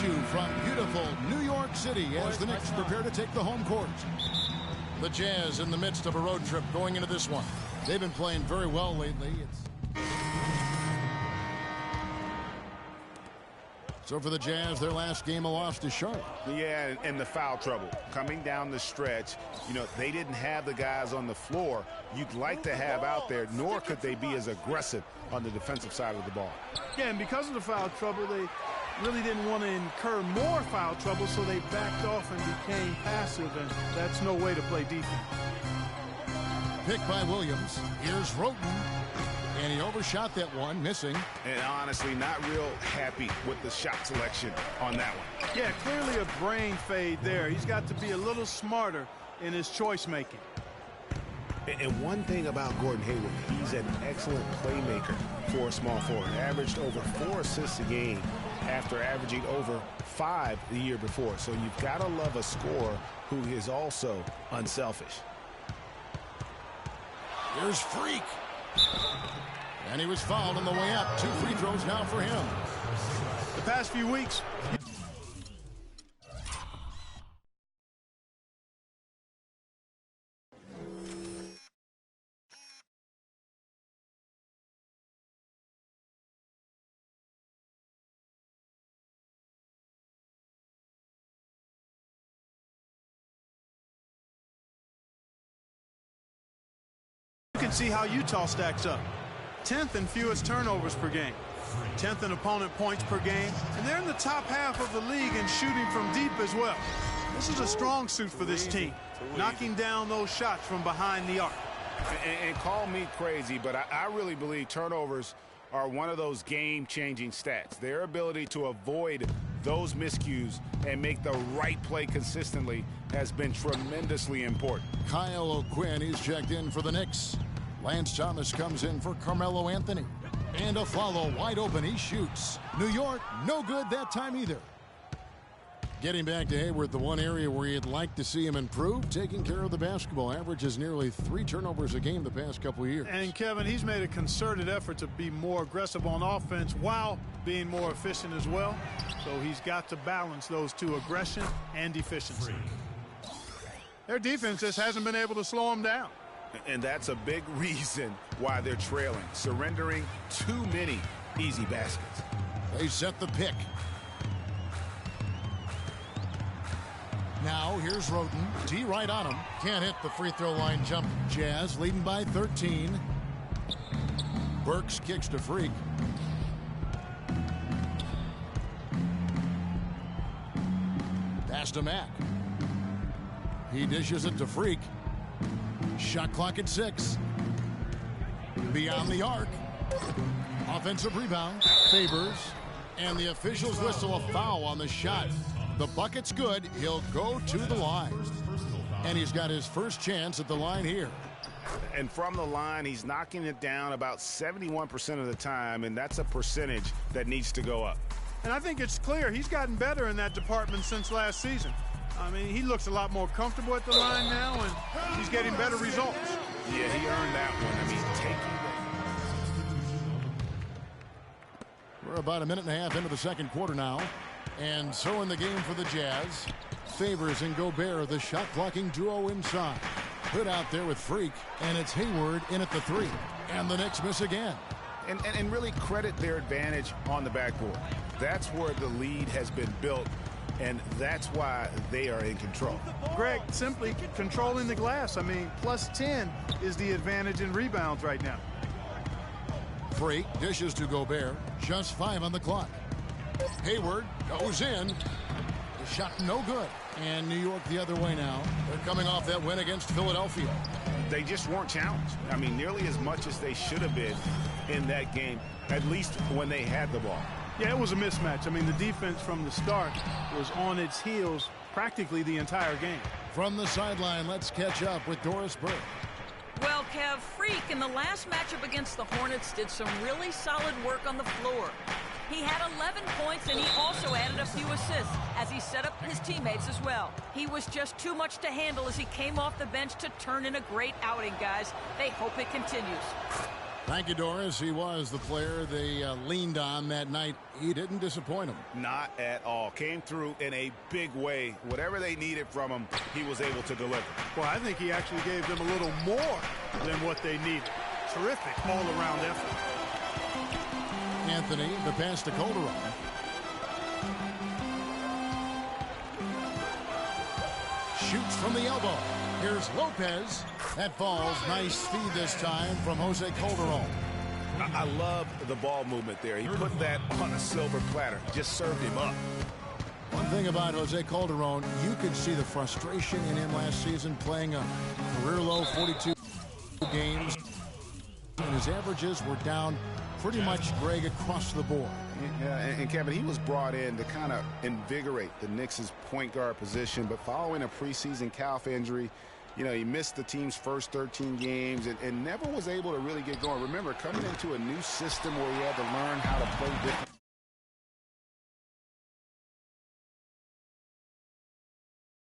to you from beautiful New York City as the Knicks prepare to take the home court. The Jazz in the midst of a road trip going into this one. They've been playing very well lately. So for the Jazz, their last game, a loss to Charlotte. Yeah, and the foul trouble. Coming down the stretch, you know, they didn't have the guys on the floor you'd like to have out there, nor could they be as aggressive on the defensive side of the ball. Yeah, and because of the foul trouble, they really didn't want to incur more foul trouble, so they backed off and became passive, and that's no way to play defense. Picked by Williams. Here's Roten. And he overshot that one, missing. And honestly, not real happy with the shot selection on that one. Yeah, clearly a brain fade there. He's got to be a little smarter in his choice making. And one thing about Gordon Hayward, he's an excellent playmaker for a small forward. Averaged over 4 assists a game after averaging over 5 the year before. So you've got to love a scorer who is also unselfish. Here's Freak. And he was fouled on the way up. 2 free throws now for him. The past few weeks. You can see how Utah stacks up. 10th in fewest turnovers per game, 10th in opponent points per game, and they're in the top half of the league in shooting from deep as well. This is a strong suit for this team, knocking down those shots from behind the arc. And call me crazy, but I really believe turnovers are one of those game-changing stats. Their ability to avoid those miscues and make the right play consistently has been tremendously important. Kyle O'Quinn, he's checked in for the Knicks. Lance Thomas comes in for Carmelo Anthony. And a follow wide open. He shoots. New York, no good that time either. Getting back to Hayward, the one area where you'd like to see him improve, taking care of the basketball. Averages nearly 3 turnovers a game the past couple of years. And, Kevin, he's made a concerted effort to be more aggressive on offense while being more efficient as well. So he's got to balance those two, aggression and efficiency. Their defense just hasn't been able to slow him down. And that's a big reason why they're trailing, surrendering too many easy baskets. They set the pick. Now here's Roten. D right on him. Can't hit the free throw line jump. Jazz leading by 13. Burks kicks to Freak. Pass to Mack. He dishes it to Freak. Shot clock at 6. Beyond the arc. Offensive rebound. Favors. And the officials whistle a foul on the shot. The bucket's good. He'll go to the line. And he's got his first chance at the line here. And from the line, he's knocking it down about 71% of the time, and that's a percentage that needs to go up. And I think it's clear he's gotten better in that department since last season. I mean, he looks a lot more comfortable at the line now, and he's getting better results. Yeah, he earned that one. I mean, We're about a minute and a half into the second quarter now. And so in the game for the Jazz, Favors and Gobert, the shot-blocking duo inside. Put out there with Freak, and it's Hayward in at the 3. And the Knicks miss again. And really credit their advantage on the backboard. That's where the lead has been built, and that's why they are in control. Greg, simply controlling the glass. I mean, plus 10 is the advantage in rebounds right now. Freak dishes to Gobert. Just 5 on the clock. Hayward goes in. The shot no good. And New York the other way now. They're coming off that win against Philadelphia. They just weren't challenged. I mean, nearly as much as they should have been in that game, at least when they had the ball. Yeah, it was a mismatch. I mean, the defense from the start was on its heels practically the entire game. From the sideline, let's catch up with Doris Burke. Well, Kev, Freak in the last matchup against the Hornets did some really solid work on the floor. He had 11 points, and he also added a few assists as he set up his teammates as well. He was just too much to handle as he came off the bench to turn in a great outing, guys. They hope it continues. Thank you, Doris. He was the player they leaned on that night. He didn't disappoint them. Not at all. Came through in a big way. Whatever they needed from him, he was able to deliver. Well, I think he actually gave them a little more than what they needed. Terrific all-around effort. Anthony, the pass to Calderon. Shoots from the elbow. Here's Lopez. That falls. Nice feed this time from Jose Calderon. I love the ball movement there. He put that on a silver platter. Just served him up. One thing about Jose Calderon, you could see the frustration in him last season playing a career-low 42 games. And his averages were down pretty much, Greg, across the board. Yeah, and Kevin, he was brought in to kind of invigorate the Knicks' point guard position, but following a preseason calf injury, you know, he missed the team's first 13 games and never was able to really get going. Remember, coming into a new system where he had to learn how to play different.